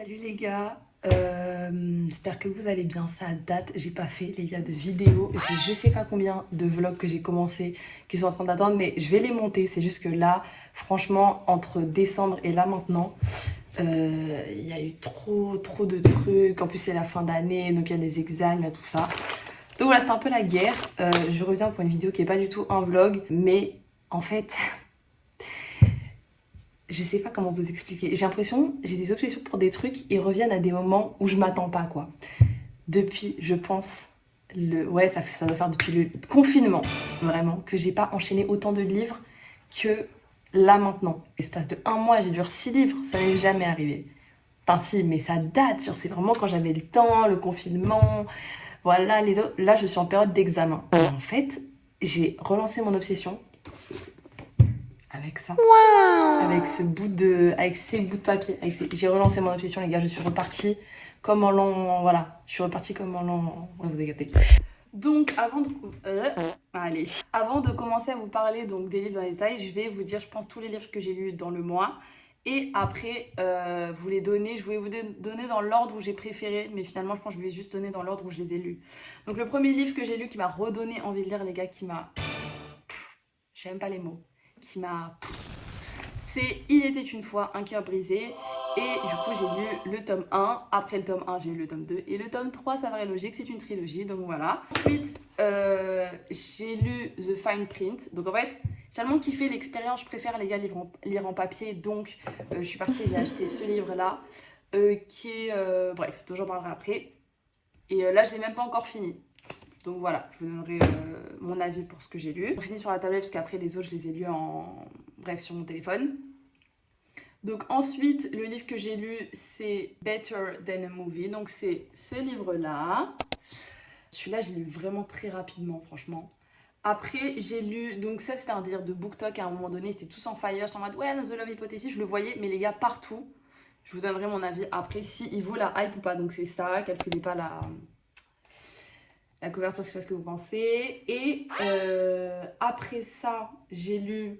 Salut les gars, j'espère que vous allez bien, ça date, j'ai pas fait les gars de vidéos, j'ai je sais pas combien de vlogs que j'ai commencé qui sont en train d'attendre mais je vais les monter, c'est juste que là franchement entre décembre et là maintenant il y a eu trop de trucs, en plus c'est la fin d'année donc il y a des examens tout ça. Donc voilà, c'est un peu la guerre. Je reviens pour une vidéo qui est pas du tout un vlog mais en fait je sais pas comment vous expliquer. J'ai l'impression, j'ai des obsessions pour des trucs, ils reviennent à des moments où je m'attends pas, quoi. Depuis, je pense, ouais, ça doit faire depuis le confinement, vraiment, que j'ai pas enchaîné autant de livres que là maintenant. L'espace de un mois, j'ai lu 6 livres, ça n'est jamais arrivé. Enfin si, mais ça date, genre c'est vraiment quand j'avais le temps, le confinement, voilà, les autres. Là, je suis en période d'examen. Et en fait, j'ai relancé mon obsession avec ça. Avec ces bouts de papier. J'ai relancé mon obsession, les gars. Je suis repartie comme en l'an. Voilà. Je suis repartie comme en l'an. Ouais, vous avez capté. Donc, avant de commencer à vous parler donc, des livres dans les détails, je vais vous dire, je pense, tous les livres que j'ai lus dans le mois. Et après, vous les donner. Je voulais vous donner dans l'ordre où j'ai préféré. Mais finalement, je pense que je vais juste donner dans l'ordre où je les ai lus. Donc, le premier livre que j'ai lu qui m'a redonné envie de lire, les gars, qui m'a. J'aime pas les mots. Qui m'a. C'est Il était une fois un cœur brisé. Et du coup, j'ai lu le tome 1. Après le tome 1, j'ai lu le tome 2. Et le tome 3, ça paraît logique, c'est une trilogie. Donc voilà. Ensuite, j'ai lu The Fine Print. Donc en fait, j'ai tellement kiffé l'expérience. Je préfère les gars lire en papier. Donc je suis partie, j'ai acheté ce livre-là. Qui est. Bref, dont j'en parlerai après. Et là, je l'ai même pas encore fini. Donc voilà, je vous donnerai mon avis pour ce que j'ai lu. On finit sur la tablette parce qu'après les autres, je les ai lus bref, sur mon téléphone. Donc ensuite, le livre que j'ai lu, c'est Better Than a Movie. Donc c'est ce livre-là. Celui-là, j'ai lu vraiment très rapidement, franchement. Après, j'ai lu, donc ça c'était un délire de BookTok à un moment donné, c'était tous en fire. J'étais en mode, ouais, The Love Hypothesis, je le voyais, mais les gars, partout. Je vous donnerai mon avis après, si il vaut la hype ou pas. Donc c'est ça, calculez pas la couverture, c'est pas ce que vous pensez. Et après ça, j'ai lu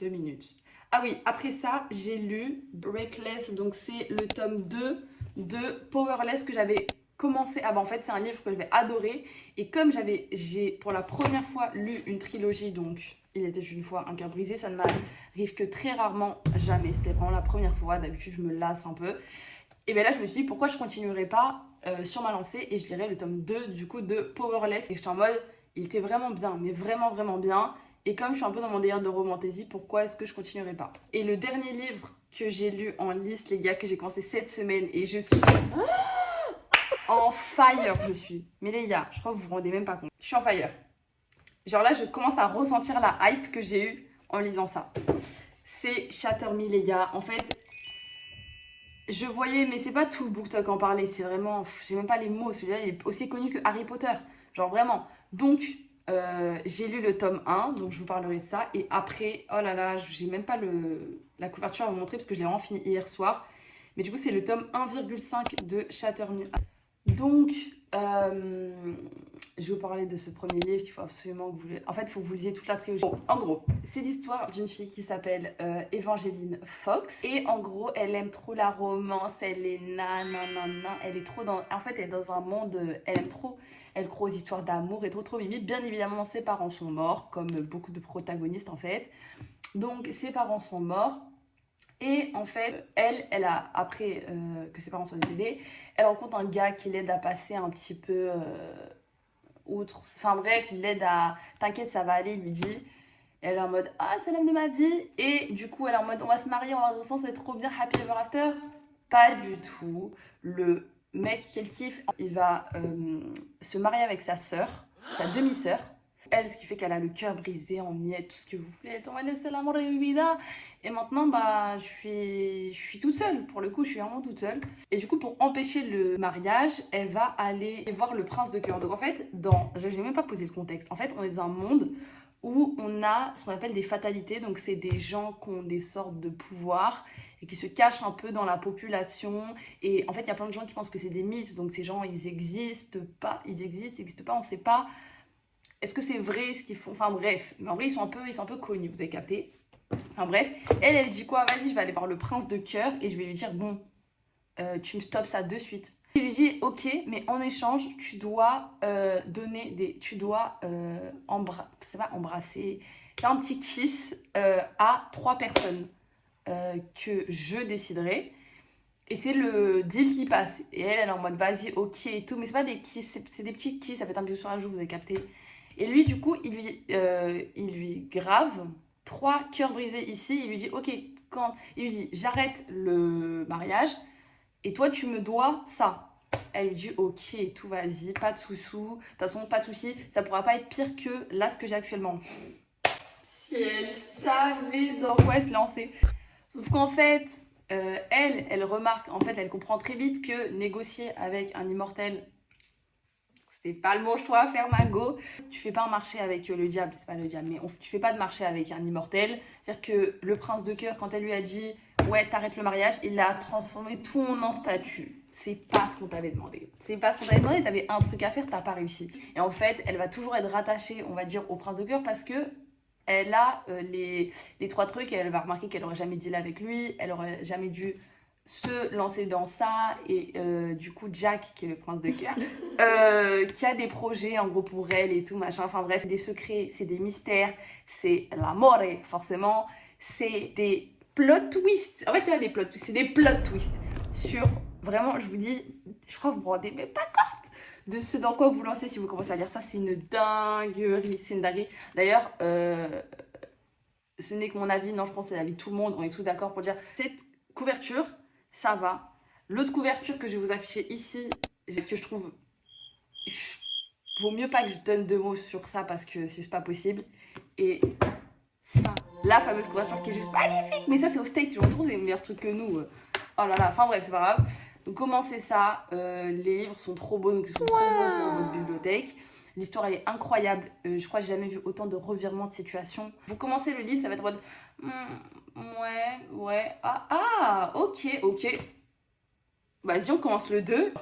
2 minutes. Ah oui, après ça, j'ai lu Reckless, donc c'est le tome 2 de Powerless que j'avais commencé. Ah bah en fait, c'est un livre que j'avais adoré. Et comme j'ai pour la première fois lu une trilogie, donc Il était une fois un cœur brisé, ça ne m'arrive que très rarement, jamais. C'était vraiment la première fois, d'habitude je me lasse un peu. Et bien là, je me suis dit, pourquoi je continuerais pas sur ma lancée et je lirais le tome 2 du coup de Powerless. Et j'étais en mode, il était vraiment bien, mais vraiment vraiment bien. Et comme je suis un peu dans mon délire de romantaisie, pourquoi est-ce que je continuerais pas? Et le dernier livre que j'ai lu en liste, les gars, que j'ai commencé cette semaine, et je suis en fire, je suis. Mais les gars, je crois que vous vous rendez même pas compte. Je suis en fire. Genre là, je commence à ressentir la hype que j'ai eue en lisant ça. C'est Shatter Me, les gars. En fait, je voyais, mais c'est pas tout le BookTok en parlait, c'est vraiment, j'ai même pas les mots, celui-là il est aussi connu que Harry Potter, genre vraiment. Donc, j'ai lu le tome 1, donc je vous parlerai de ça, et après, oh là là, j'ai même pas la couverture à vous montrer parce que je l'ai vraiment fini hier soir, mais du coup c'est le tome 1,5 de Shatter Me. Donc, je vais vous parler de ce premier livre qu'il faut absolument que vous... En fait, il faut que vous lisiez toute la trilogie. Bon, en gros, c'est l'histoire d'une fille qui s'appelle Evangeline Fox. Et en gros, elle aime trop la romance, elle est nanana, elle est trop dans... En fait, elle est dans un monde... Elle aime trop... Elle croit aux histoires d'amour et trop mimi. Bien évidemment, ses parents sont morts, comme beaucoup de protagonistes en fait. Donc, ses parents sont morts. Et en fait, elle a, après que ses parents soient décédés, elle rencontre un gars qui l'aide à passer un petit peu outre. Enfin bref, il l'aide à... T'inquiète, ça va aller, il lui dit. Elle est en mode, ah, c'est l'homme de ma vie. Et du coup, elle est en mode, on va se marier, on va avoir des enfants, ça va être trop bien, happy ever after. Pas du tout. Le mec qu'elle kiffe, il va se marier avec sa sœur, sa demi-sœur. Elle, ce qui fait qu'elle a le cœur brisé en miettes, tout ce que vous voulez. On va laisser l'amour et vida. Et maintenant, bah, je suis toute seule. Pour le coup, je suis vraiment toute seule. Et du coup, pour empêcher le mariage, elle va aller voir le prince de cœur. Donc en fait, j'ai même pas posé le contexte. En fait, on est dans un monde où on a ce qu'on appelle des fatalités. Donc c'est des gens qui ont des sortes de pouvoirs et qui se cachent un peu dans la population. Et en fait, il y a plein de gens qui pensent que c'est des mythes. Donc ces gens, ils existent pas, on ne sait pas. Est-ce que c'est vrai ce qu'ils font? Enfin bref, mais en vrai ils sont un peu connus, vous avez capté. Enfin bref, elle dit quoi? Vas-y, je vais aller voir le prince de cœur et je vais lui dire, bon, tu me stops ça de suite. Il lui dit ok, mais en échange tu dois embrasser, faire un petit kiss à 3 personnes que je déciderai. Et c'est le deal qui passe. Et elle est en mode vas-y, ok et tout. Mais c'est pas des kiss, c'est des petits kiss. Ça fait un bisou sur la joue, vous avez capté. Et lui, du coup, il lui grave 3 cœurs brisés ici. Il lui dit ok, il lui dit j'arrête le mariage et toi tu me dois ça. Elle lui dit ok et tout, vas-y, pas de sous-sous. De toute façon, pas de soucis. Ça pourra pas être pire que là ce que j'ai actuellement. Si elle savait dans quoi elle se lancer. Sauf qu'en fait, elle remarque, en fait, elle comprend très vite que négocier avec un immortel, c'est pas le bon choix à faire, Mago. Tu fais pas un marché avec le diable, c'est pas le diable, mais tu fais pas de marché avec un immortel. C'est-à-dire que le prince de cœur, quand elle lui a dit ouais, t'arrêtes le mariage, il a transformé tout en statue. C'est pas ce qu'on t'avait demandé. C'est pas ce qu'on t'avait demandé, t'avais un truc à faire, t'as pas réussi. Et en fait, elle va toujours être rattachée, on va dire, au prince de cœur parce que elle a les 3 trucs et elle va remarquer qu'elle aurait jamais dealé avec lui, elle aurait jamais dû se lancer dans ça. Et du coup, Jack, qui est le prince de cœur, qui a des projets en gros pour elle et tout, machin. Enfin bref, c'est des secrets, c'est des mystères, c'est l'amore, forcément. C'est des plot twists. En fait, c'est pas des plot twists, c'est des plot twists. Sur, vraiment, je vous dis, je crois que vous vous rendez même pas compte de ce dans quoi vous lancez si vous commencez à lire ça. C'est une dinguerie, c'est une dinguerie. D'ailleurs, ce n'est que mon avis, non, je pense que c'est l'avis de tout le monde. On est tous d'accord pour dire cette couverture, ça va. L'autre couverture que je vais vous afficher ici, que je trouve... Vaut mieux pas que je donne 2 mots sur ça parce que c'est juste pas possible. Et ça, la fameuse couverture qui est juste magnifique. Mais ça, c'est au States, ils ont toujours des meilleurs trucs que nous. Oh là là, enfin bref, c'est pas grave. Donc commencez ça, les livres sont trop beaux, donc ils sont trop bons pour votre bibliothèque. L'histoire elle est incroyable, je crois que j'ai jamais vu autant de revirements de situation. Vous commencez le livre, ça va être en mode ouais, ok. Vas-y, on commence le 2.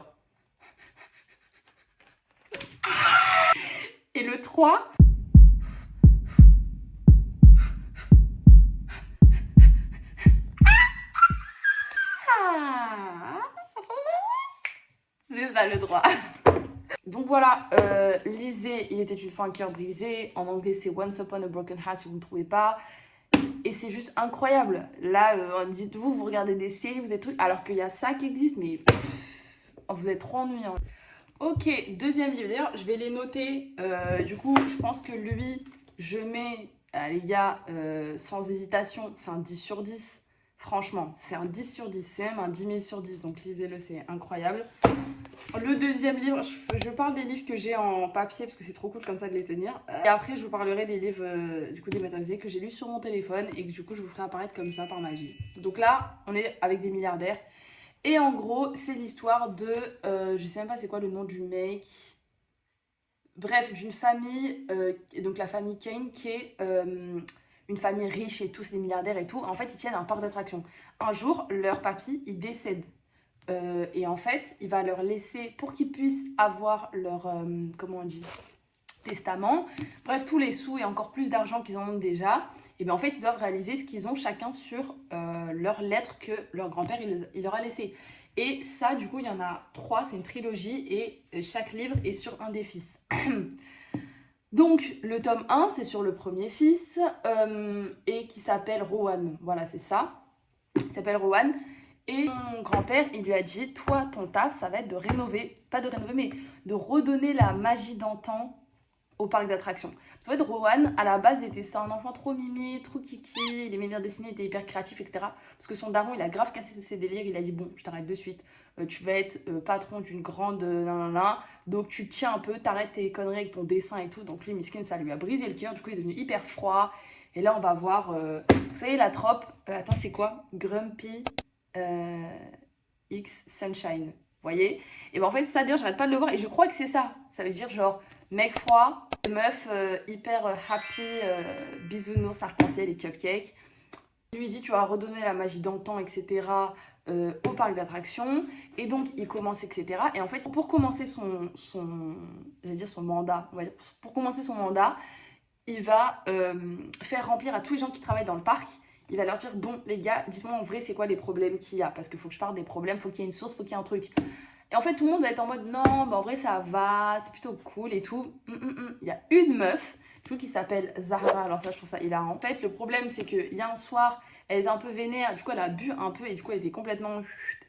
Et le 3. C'est ça le droit. Donc voilà, lisez Il était une fois un cœur brisé. En anglais, c'est Once Upon a Broken Heart si vous ne trouvez pas. Et c'est juste incroyable. Là, dites-vous, vous regardez des séries, vous êtes trucs, alors qu'il y a ça qui existe, mais vous êtes trop ennuyant. Ok, deuxième livre. D'ailleurs, je vais les noter. Du coup, je pense que lui, je mets, les gars, sans hésitation, c'est un 10 sur 10. Franchement, c'est un 10 sur 10. C'est même un 10 000 sur 10. Donc, lisez-le, c'est incroyable. Le deuxième livre, je parle des livres que j'ai en papier parce que c'est trop cool comme ça de les tenir. Et après, je vous parlerai des livres du coup dématérialisés que j'ai lus sur mon téléphone et que du coup, je vous ferai apparaître comme ça par magie. Donc là, on est avec des milliardaires. Et en gros, c'est l'histoire de... je sais même pas c'est quoi le nom du mec. Bref, d'une famille, donc la famille Kane, qui est une famille riche et tous des milliardaires et tout. En fait, ils tiennent un parc d'attractions. Un jour, leur papy, il décède. Et en fait, il va leur laisser, pour qu'ils puissent avoir leur, comment on dit, testament, bref, tous les sous et encore plus d'argent qu'ils en ont déjà, et bien en fait, ils doivent réaliser ce qu'ils ont chacun sur leur lettre que leur grand-père il leur a laissé. Et ça, du coup, il y en a 3, c'est une trilogie, et chaque livre est sur un des fils. Donc, le tome 1, c'est sur le premier fils, et qui s'appelle Rowan. Voilà, c'est ça. Il s'appelle Rowan. Et mon grand-père, il lui a dit, toi, ton taf, ça va être de rénover, pas de rénover, mais de redonner la magie d'antan au parc d'attractions. En fait, Rowan, à la base, c'était ça, un enfant trop mimi, trop kiki, il aimait bien dessiner, il était hyper créatif, etc. Parce que son daron, il a grave cassé ses délires, il a dit, bon, je t'arrête de suite, tu vas être patron d'une grande nanana, donc tu tiens un peu, t'arrêtes tes conneries avec ton dessin et tout. Donc lui, miskin, ça lui a brisé le cœur, du coup, il est devenu hyper froid. Et là, on va voir, vous savez, la trope, attends, c'est quoi? Grumpy... X Sunshine, vous voyez? Et ben en fait ça d'ailleurs j'arrête pas de le voir et je crois que c'est ça. Ça veut dire genre mec froid, meuf hyper happy, bisounours, arc-en-ciel et cupcake. Il lui dit tu vas redonner la magie d'antan, etc. Au parc d'attractions. Et donc il commence, etc. Et en fait pour commencer son mandat, on va dire, pour commencer son mandat, il va faire remplir à tous les gens qui travaillent dans le parc, il va leur dire, bon les gars, dites-moi en vrai c'est quoi les problèmes qu'il y a, parce qu'il faut que je parle des problèmes, faut qu'il y ait une source, faut qu'il y ait un truc. Et en fait tout le monde va être en mode, non, bah en vrai ça va, c'est plutôt cool et tout. Il y a une meuf, du coup qui s'appelle Zahra, alors ça je trouve ça hilarant. En fait le problème c'est qu'il y a un soir, elle était un peu vénère, du coup elle a bu un peu et du coup elle était complètement...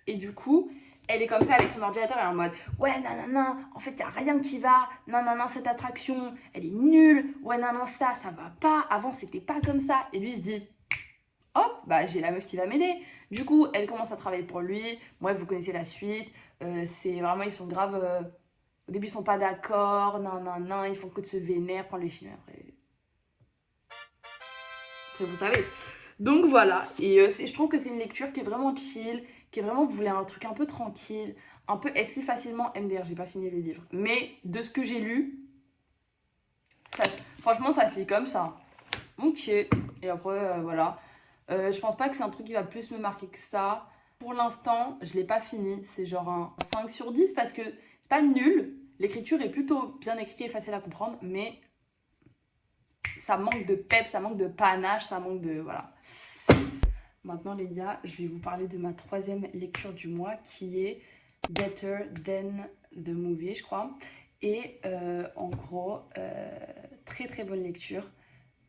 Et du coup... Elle est comme ça avec son ordinateur, elle est en mode ouais, non, non, non, en fait, il n'y a rien qui va. Non, non, non, cette attraction, elle est nulle. Ouais, non, non, ça va pas. Avant, c'était pas comme ça. Et lui, il se dit hop, bah j'ai la meuf qui va m'aider. Du coup, elle commence à travailler pour lui. Bref, vous connaissez la suite. C'est vraiment, ils sont grave. Au début, ils sont pas d'accord. Non, non, non, ils font que de se vénérer, prendre les chimères. Après, vous savez. Donc voilà. Et je trouve que c'est une lecture qui est vraiment chill, qui est vraiment, vous voulez un truc un peu tranquille, un peu, elle se lit facilement. MDR, j'ai pas fini le livre. Mais de ce que j'ai lu, ça, franchement, ça se lit comme ça. Ok. Et après, voilà. Je pense pas que c'est un truc qui va plus me marquer que ça. Pour l'instant, je l'ai pas fini. C'est genre un 5 sur 10 parce que c'est pas nul. L'écriture est plutôt bien écrite et facile à comprendre, mais ça manque de pep, ça manque de panache, ça manque de... Voilà. Maintenant, les gars, je vais vous parler de ma troisième lecture du mois qui est Better Than the Movie, je crois. Et en gros, très très bonne lecture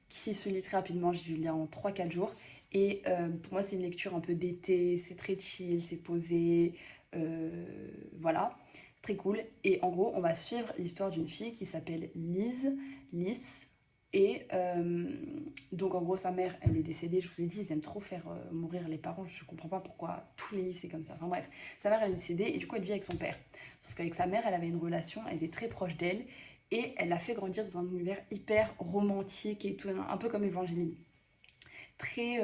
qui se lit très rapidement. J'ai dû le lire en 3-4 jours. Et pour moi, c'est une lecture un peu d'été, c'est très chill, c'est posé. Voilà, très cool. Et en gros, on va suivre l'histoire d'une fille qui s'appelle Lys. Et donc en gros sa mère elle est décédée, je vous ai dit ils aiment trop faire mourir les parents, je comprends pas pourquoi tous les livres c'est comme ça, enfin bref, sa mère elle est décédée et du coup elle vit avec son père, sauf qu'avec sa mère elle avait une relation, elle était très proche d'elle et elle l'a fait grandir dans un univers hyper romantique et tout, un peu comme Évangéline, très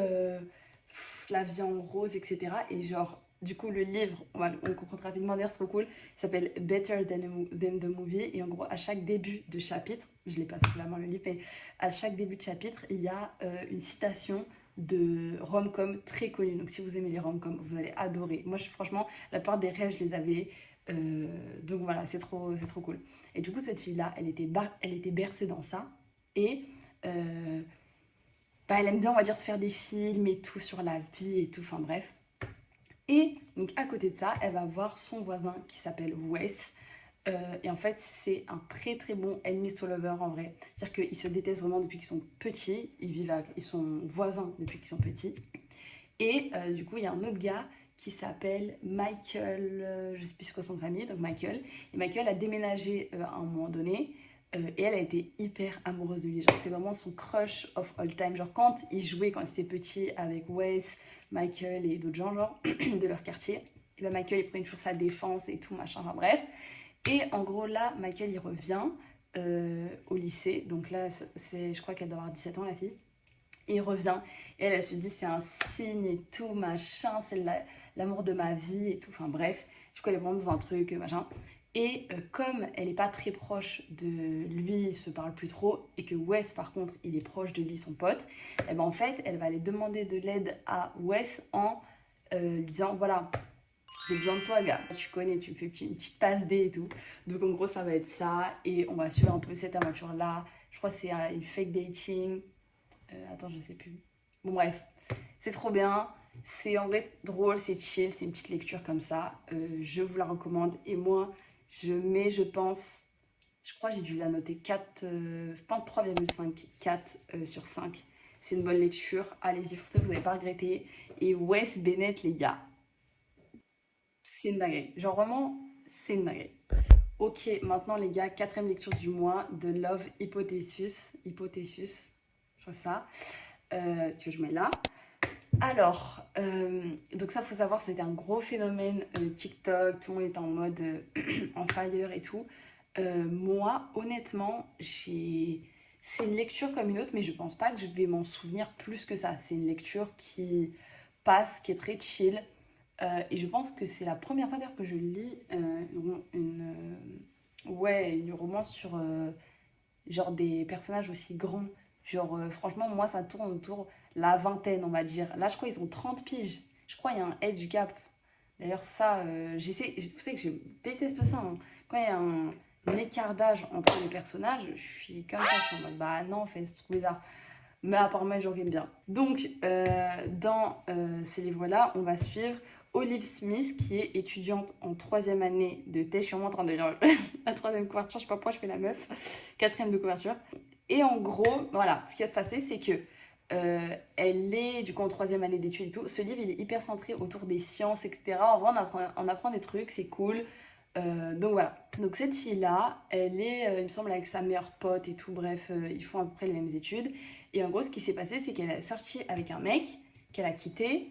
la vie en rose etc. Et genre du coup le livre, on comprend rapidement d'ailleurs c'est trop cool, il s'appelle Better Than the Movie et en gros à chaque début de chapitre, je l'ai pas sous la main le livre, mais à chaque début de chapitre il y a une citation de rom-com très connue. Donc si vous aimez les rom-com, vous allez adorer. Moi franchement, la plupart des rêves je les avais. Donc voilà, c'est trop cool. Et du coup cette fille là, elle était bercée dans ça et bah, elle aime bien on va dire se faire des films et tout sur la vie et tout, enfin bref. Et donc à côté de ça, elle va voir son voisin qui s'appelle Wes. Et en fait, c'est un très très bon enemies to lover en vrai. C'est-à-dire qu'ils se détestent vraiment depuis qu'ils sont petits. Ils sont voisins depuis qu'ils sont petits. Et du coup, il y a un autre gars qui s'appelle Michael, je sais plus ce que son nom de famille, donc Michael. Et Michael a déménagé à un moment donné. Et elle a été hyper amoureuse de lui. Genre, c'était vraiment son crush of all time. Genre, quand il jouait, quand il était petit, avec Wes, Michael et d'autres gens, genre, de leur quartier, et ben Michael, il prenait toujours sa défense et tout, machin, enfin bref. Et en gros, là, Michael, il revient au lycée. Donc là, je crois qu'elle doit avoir 17 ans, la fille. Et il revient. Et elle se dit, c'est un signe et tout, machin, c'est l'amour de ma vie et tout. Enfin bref, du coup, elle est vraiment dans un truc, machin. Et comme elle n'est pas très proche de lui, ils se parlent plus trop, et que Wes, par contre, il est proche de lui, son pote, et ben en fait, elle va aller demander de l'aide à Wes en lui disant, voilà, j'ai besoin de toi, gars. Tu connais, tu me fais une petite passe D et tout. Donc en gros, ça va être ça, et on va suivre un peu cette aventure-là. Je crois que c'est une fake dating. Attends, je sais plus. Bon bref, c'est trop bien. C'est en vrai drôle, c'est chill, c'est une petite lecture comme ça. Je vous la recommande. Et moi, je pense, je crois que j'ai dû la noter 4, je pense 3,5, 4 sur 5. C'est une bonne lecture. Allez-y, pour ça, vous n'allez pas regretter. Et Wes Bennett, les gars, c'est une dinguerie. Genre vraiment, c'est une dinguerie. Ok, maintenant les gars, quatrième lecture du mois de Love Hypothesis. Hypothesis, je crois ça. Que je mets là. Alors, donc ça faut savoir, c'était un gros phénomène TikTok, tout le monde était en mode en fire et tout. Moi, honnêtement, c'est une lecture comme une autre, mais je pense pas que je vais m'en souvenir plus que ça. C'est une lecture qui passe, qui est très chill. Et je pense que c'est la première fois d'ailleurs que je lis une romance sur genre des personnages aussi grands. Genre, franchement, moi, ça tourne autour la vingtaine, on va dire. Là, je crois qu'ils ont 30 piges. Je crois qu'il y a un age gap. D'ailleurs, ça, vous savez que je déteste ça, hein. Quand il y a un écart d'âge entre les personnages, je suis comme ça, je suis en mode, bah non, fais ce truc bizarre. mais apparemment les gens aiment bien. Donc dans ces livres-là, on va suivre Olive Smith qui est étudiante en 3e année de thèse. Je suis vraiment en train de lire la 3e couverture, je sais pas pourquoi je fais la meuf. 4e de couverture. Et en gros, voilà, ce qui va se passer, c'est que elle est du coup en 3e année d'études et tout. Ce livre, il est hyper centré autour des sciences, etc. En vrai, on apprend des trucs, c'est cool. Donc voilà. Donc cette fille-là, elle est, il me semble, avec sa meilleure pote et tout. Bref, ils font à peu près les mêmes études. Et en gros, ce qui s'est passé, c'est qu'elle est sortie avec un mec qu'elle a quitté.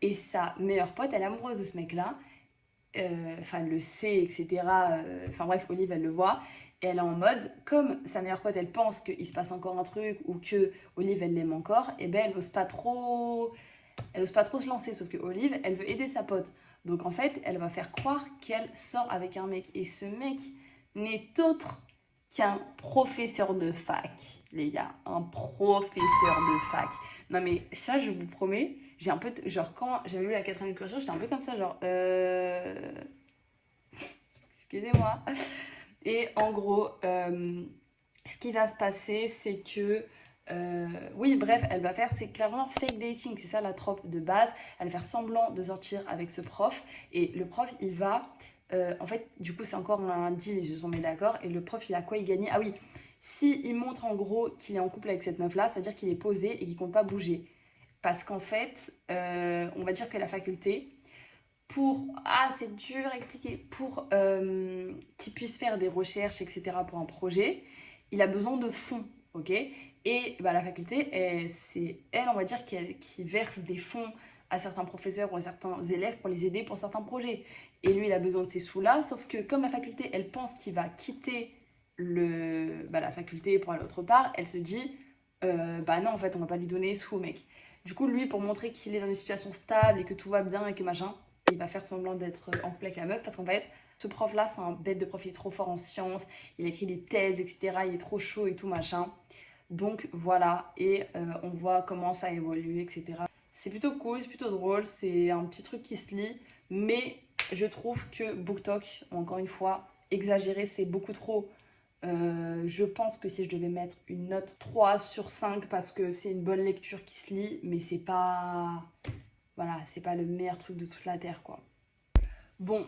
Et sa meilleure pote, elle est amoureuse de ce mec-là. Enfin, elle le sait, etc. Enfin bref, Olive, elle le voit. Et elle est en mode, comme sa meilleure pote, elle pense qu'il se passe encore un truc ou que Olive, elle l'aime encore, et ben elle ose pas trop se lancer. Sauf que Olive, elle veut aider sa pote. Donc en fait, elle va faire croire qu'elle sort avec un mec. Et ce mec n'est autre qu'un professeur de fac, les gars. Un professeur de fac. Non mais ça, je vous promets, j'ai un peu... Genre quand j'avais lu la 4e couverture, j'étais un peu comme ça, genre... Excusez-moi. Et en gros, ce qui va se passer, c'est que... oui, bref, elle va faire, c'est clairement fake dating, c'est ça la trope de base. Elle va faire semblant de sortir avec ce prof. Et le prof, il va... en fait, du coup, c'est encore un deal, ils se sont mis d'accord. Et le prof, il a quoi? Il gagnait. Ah oui, si il montre en gros qu'il est en couple avec cette meuf-là, c'est-à-dire qu'il est posé et qu'il compte pas bouger. Parce qu'en fait, on va dire que la faculté, pour... Ah, c'est dur à expliquer. Pour qu'il puisse faire des recherches, etc. pour un projet, il a besoin de fonds, ok? Et bah, la faculté, c'est elle, on va dire, qui verse des fonds à certains professeurs ou à certains élèves pour les aider pour certains projets. Et lui, il a besoin de ces sous-là, sauf que comme la faculté, elle pense qu'il va quitter la faculté pour aller autre part, elle se dit, bah non, en fait, on va pas lui donner les sous au mec. Du coup, lui, pour montrer qu'il est dans une situation stable et que tout va bien et que machin, il va faire semblant d'être en couple avec la meuf parce qu'en fait, ce prof-là, c'est un bête de prof, il est trop fort en sciences, il écrit des thèses, etc. Il est trop chaud et tout machin. Donc voilà, et on voit comment ça évolue, etc. C'est plutôt cool, c'est plutôt drôle, c'est un petit truc qui se lit, mais je trouve que BookTok, encore une fois, exagéré, c'est beaucoup trop. Je pense que si je devais mettre une note 3 sur 5 parce que c'est une bonne lecture qui se lit, mais c'est pas... Voilà, c'est pas le meilleur truc de toute la Terre, quoi. Bon,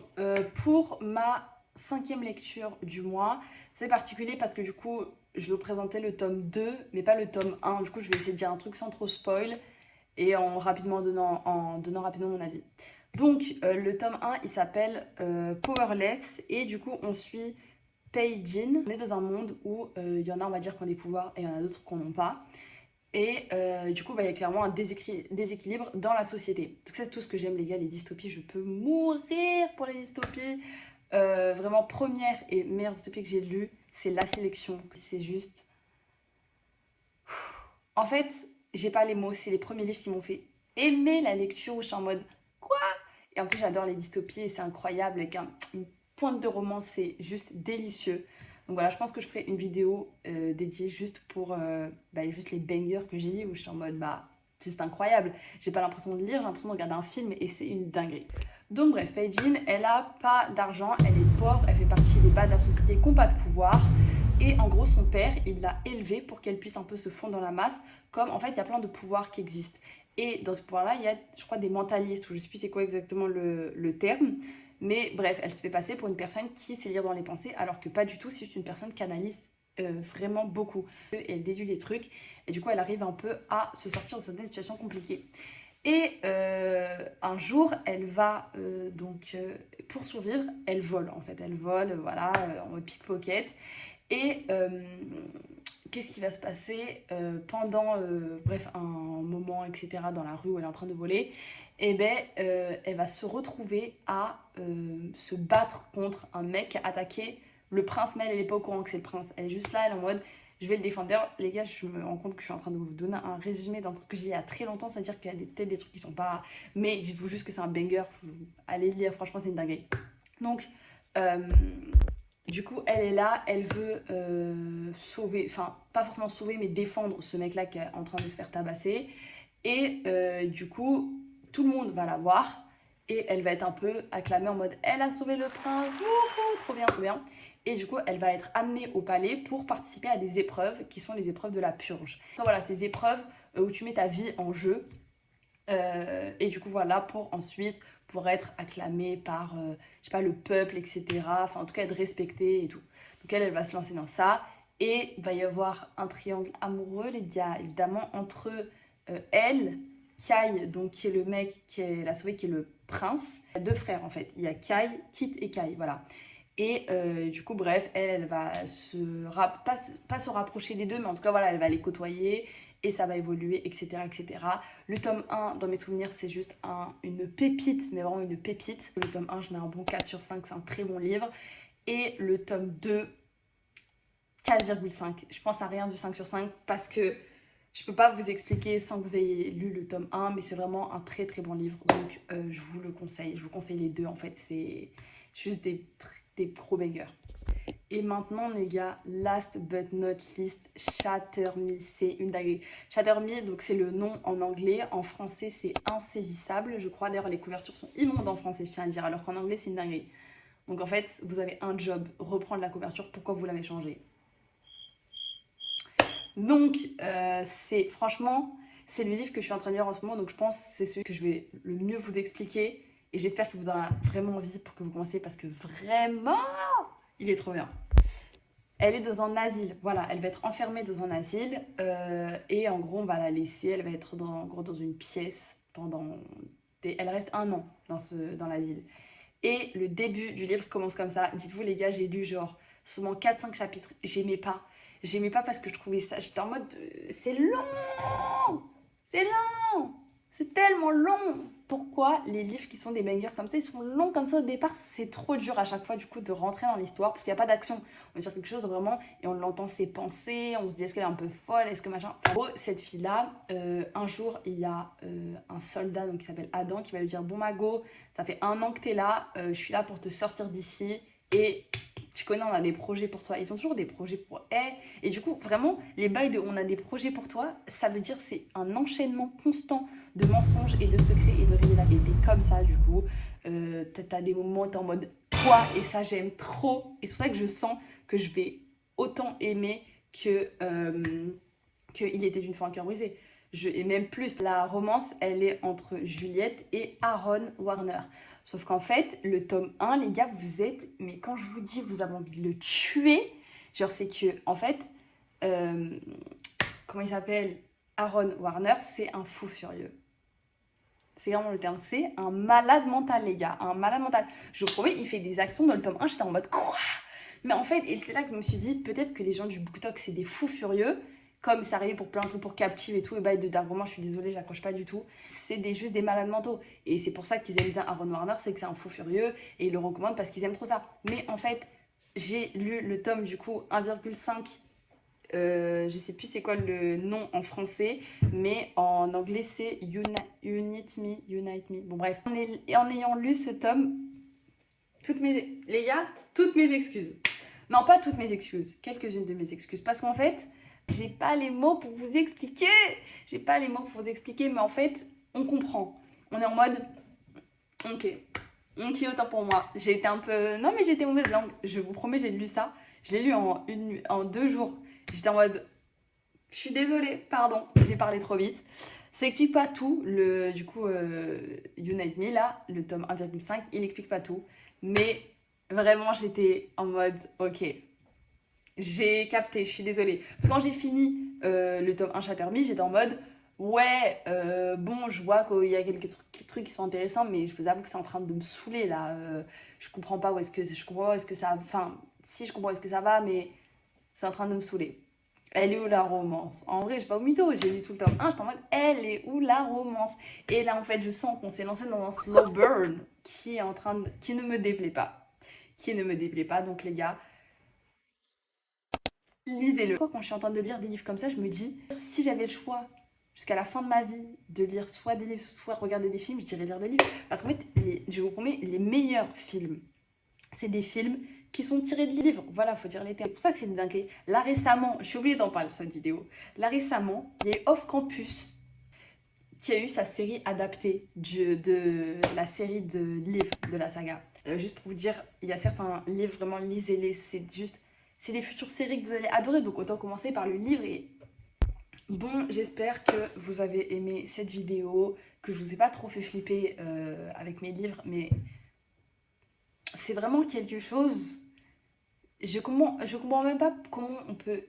pour ma 5e lecture du mois, c'est particulier parce que du coup, je vais vous présenter le tome 2, mais pas le tome 1. Du coup, je vais essayer de dire un truc sans trop spoil et en donnant rapidement mon avis. Donc, le tome 1, il s'appelle Powerless et du coup, on suit Pei Jin. On est dans un monde où il y en a, on va dire, qui ont des pouvoirs et il y en a d'autres qui n'en ont pas. Et du coup, bah, il y a clairement un déséquilibre dans la société. Donc ça, c'est tout ce que j'aime, les gars, les dystopies. Je peux mourir pour les dystopies. Vraiment, première et meilleure dystopie que j'ai lue, c'est La Sélection. C'est juste... En fait, j'ai pas les mots. C'est les premiers livres qui m'ont fait aimer la lecture où je suis en mode... Quoi? Et en plus, j'adore les dystopies et c'est incroyable. Avec une pointe de romance, c'est juste délicieux. Donc voilà, je pense que je ferai une vidéo dédiée juste pour juste les bangers que j'ai lus où je suis en mode c'est juste incroyable. J'ai pas l'impression de lire, j'ai l'impression de regarder un film et c'est une dinguerie. Donc bref, Pei Jin, elle a pas d'argent, elle est pauvre, elle fait partie des bas de la société qui n'ont pas de pouvoir. Et en gros, son père, il l'a élevée pour qu'elle puisse un peu se fondre dans la masse. Comme en fait, il y a plein de pouvoirs qui existent. Et dans ce pouvoir-là, il y a, je crois, des mentalistes, ou je sais plus c'est quoi exactement le terme. Mais bref, elle se fait passer pour une personne qui sait lire dans les pensées, alors que pas du tout, c'est juste une personne qui analyse vraiment beaucoup. Et elle déduit les trucs, et du coup, elle arrive un peu à se sortir de certaines situations compliquées. Et un jour, elle va pour survivre, elle vole en fait. Elle vole, voilà, en mode pickpocket. Et qu'est-ce qui va se passer pendant un moment, etc., dans la rue où elle est en train de voler? Et elle va se retrouver à se battre contre un mec qui a attaqué le prince, mais elle n'est pas au courant que c'est le prince. Elle est juste là, elle est en mode je vais le défendre. D'ailleurs, les gars, je me rends compte que je suis en train de vous donner un résumé d'un truc que j'ai lu il y a très longtemps, c'est-à-dire qu'il y a peut-être des trucs qui sont pas. Mais dites-vous juste que c'est un banger, allez le lire, franchement, c'est une dinguerie. Donc, du coup, elle est là, elle veut sauver, enfin, pas forcément sauver, mais défendre ce mec-là qui est en train de se faire tabasser. Et du coup, tout le monde va la voir et elle va être un peu acclamée en mode elle a sauvé le prince, wouhou, trop bien, trop bien. Et du coup, elle va être amenée au palais pour participer à des épreuves qui sont les épreuves de la purge. Donc voilà, ces épreuves, où tu mets ta vie en jeu. Et du coup, voilà, pour être acclamée par, je sais pas, le peuple, etc. Enfin, en tout cas, être respectée et tout. Donc, elle va se lancer dans ça. Et il va y avoir un triangle amoureux, les gars, évidemment, entre elle, Kai, donc qui est le mec qui l'a sauvé, qui est le prince. Il y a deux frères, en fait. Il y a Kai, Kit et Kai, voilà. Et du coup, bref, elle va pas se rapprocher des deux, mais en tout cas, voilà, elle va les côtoyer et ça va évoluer, etc., etc. Le tome 1, dans mes souvenirs, c'est juste une pépite, mais vraiment une pépite. Le tome 1, je mets un bon 4 sur 5, c'est un très bon livre. Et le tome 2, 4,5. Je pense à rien du 5 sur 5 parce que je peux pas vous expliquer sans que vous ayez lu le tome 1, mais c'est vraiment un très très bon livre. Donc je vous le conseille. Je vous conseille les deux en fait. C'est juste des gros bangers. Et maintenant les gars, last but not least, Shatter Me, c'est une dinguerie. Shatter Me, donc c'est le nom en anglais. En français, c'est insaisissable. Je crois d'ailleurs les couvertures sont immondes en français, je tiens à dire, alors qu'en anglais, c'est une dinguerie. Donc en fait, vous avez un job, reprendre la couverture. Pourquoi vous l'avez changée? Donc, franchement, c'est le livre que je suis en train de lire en ce moment. Donc, je pense que c'est celui que je vais le mieux vous expliquer. Et j'espère qu'il vous aura vraiment envie pour que vous commenciez parce que vraiment, il est trop bien. Elle est dans un asile. Voilà, elle va être enfermée dans un asile. Et en gros, on va la laisser. Elle va être en gros dans une pièce pendant... Elle reste 1 an dans l'asile. Et le début du livre commence comme ça. Dites-vous les gars, j'ai lu genre seulement 4-5 chapitres. J'aimais pas. J'aimais pas parce que je trouvais ça... J'étais en mode... c'est long. C'est long. C'est tellement long. Pourquoi les livres qui sont des bangers comme ça, ils sont longs comme ça au départ? C'est trop dur à chaque fois du coup de rentrer dans l'histoire parce qu'il n'y a pas d'action. On est sur quelque chose vraiment et on l'entend ses pensées. On se dit est-ce qu'elle est un peu folle, est-ce que machin. En gros, cette fille-là, un jour, il y a un soldat donc, qui s'appelle Adam qui va lui dire bon Mago, ça fait 1 an que t'es là, je suis là pour te sortir d'ici et tu connais, on a des projets pour toi. Ils ont toujours des projets pour elle. Et du coup, vraiment, les bails de on a des projets pour toi, ça veut dire c'est un enchaînement constant de mensonges et de secrets et de révélations. Et t'es comme ça, du coup. T'as des moments où t'es en mode quoi, et ça, j'aime trop. Et c'est pour ça que je sens que je vais autant aimer que Il était une fois un cœur brisé. Et même plus, la romance, elle est entre Juliette et Aaron Warner. Sauf qu'en fait, le tome 1, les gars, vous êtes... Mais quand je vous dis, vous avez envie de le tuer, genre c'est que, en fait, comment il s'appelle? Aaron Warner, c'est un fou furieux. C'est vraiment le terme, c'est un malade mental, les gars, un malade mental. Je vous promets, il fait des actions dans le tome 1, j'étais en mode quoi? Mais en fait, et c'est là que je me suis dit, peut-être que les gens du BookTok, c'est des fous furieux, comme c'est arrivé pour plein de trucs, pour Captive et tout, et bah de Dark Roman, je suis désolée, j'accroche pas du tout. C'est juste des malades mentaux. Et c'est pour ça qu'ils aiment bien Aaron Warner, c'est que c'est un fou furieux, et ils le recommandent parce qu'ils aiment trop ça. Mais en fait, j'ai lu le tome du coup 1,5. Je sais plus c'est quoi le nom en français, mais en anglais c'est Unite Me. Bon bref, en ayant lu ce tome, les gars, toutes mes excuses. Non, pas toutes mes excuses, quelques-unes de mes excuses, parce qu'en fait, j'ai pas les mots pour vous expliquer. J'ai pas les mots pour vous expliquer, mais en fait, on comprend. On est en mode, ok, autant pour moi. J'ai été un peu, non mais j'ai été mauvaise langue. Je vous promets, j'ai lu ça. Je l'ai lu en 2 jours. J'étais en mode, je suis désolée, pardon, j'ai parlé trop vite. Ça explique pas tout. Du coup, Unite Me, là, le tome 1,5, il explique pas tout. Mais vraiment, j'étais en mode, ok, j'ai capté, je suis désolée. Parce que quand j'ai fini le tome 1 Shatter Me, j'étais en mode, ouais, bon, je vois qu'il y a quelques trucs qui sont intéressants, mais je vous avoue que c'est en train de me saouler, là. Je comprends pas où est-ce que ça... Enfin, si, je comprends où est-ce que ça va, mais c'est en train de me saouler. Elle est où la romance? En vrai, je suis pas au mytho, j'ai lu tout le tome 1, j'étais en mode, elle est où la romance? Et là, en fait, je sens qu'on s'est lancé dans un slow burn qui ne me déplaît pas. Qui ne me déplaît pas, donc les gars, lisez-le. Quand je suis en train de lire des livres comme ça, je me dis, si j'avais le choix jusqu'à la fin de ma vie de lire soit des livres, soit regarder des films, je dirais lire des livres. Parce qu'en fait, je vous promets, les meilleurs films, c'est des films qui sont tirés de livres. Voilà, faut dire les termes. C'est pour ça que c'est une dinguerie. Là récemment, je suis oubliée d'en parler sur cette vidéo. Là récemment, il y a eu Off Campus qui a eu sa série adaptée de la série de livres de la saga. Juste pour vous dire, il y a certains livres, vraiment lisez-les, c'est des futures séries que vous allez adorer, donc autant commencer par le livre et Bon, j'espère que vous avez aimé cette vidéo, que je vous ai pas trop fait flipper avec mes livres, mais c'est vraiment quelque chose. Je comprends même pas comment on peut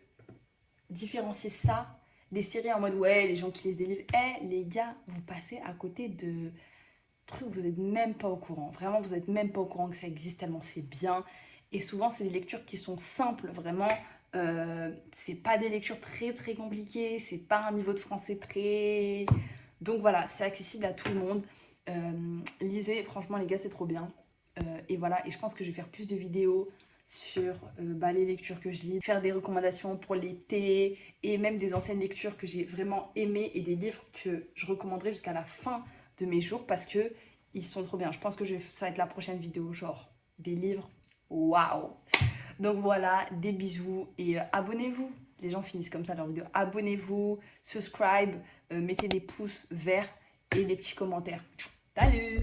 différencier ça des séries en mode ouais, les gens qui lisent des livres. Eh, les gars, vous passez à côté de trucs, vous n'êtes même pas au courant. Vraiment, vous n'êtes même pas au courant que ça existe tellement c'est bien. Et souvent, c'est des lectures qui sont simples, vraiment. C'est pas des lectures très très compliquées, c'est pas un niveau de français très. Donc voilà, c'est accessible à tout le monde. Lisez, franchement, les gars, c'est trop bien. Et voilà, et je pense que je vais faire plus de vidéos sur les lectures que je lis, faire des recommandations pour l'été et même des anciennes lectures que j'ai vraiment aimées et des livres que je recommanderai jusqu'à la fin de mes jours parce que ils sont trop bien. Je pense que ça va être la prochaine vidéo, genre des livres. Waouh! Donc voilà, des bisous et abonnez-vous. Les gens finissent comme ça leur vidéo. Abonnez-vous, subscribe, mettez des pouces verts et des petits commentaires. Salut!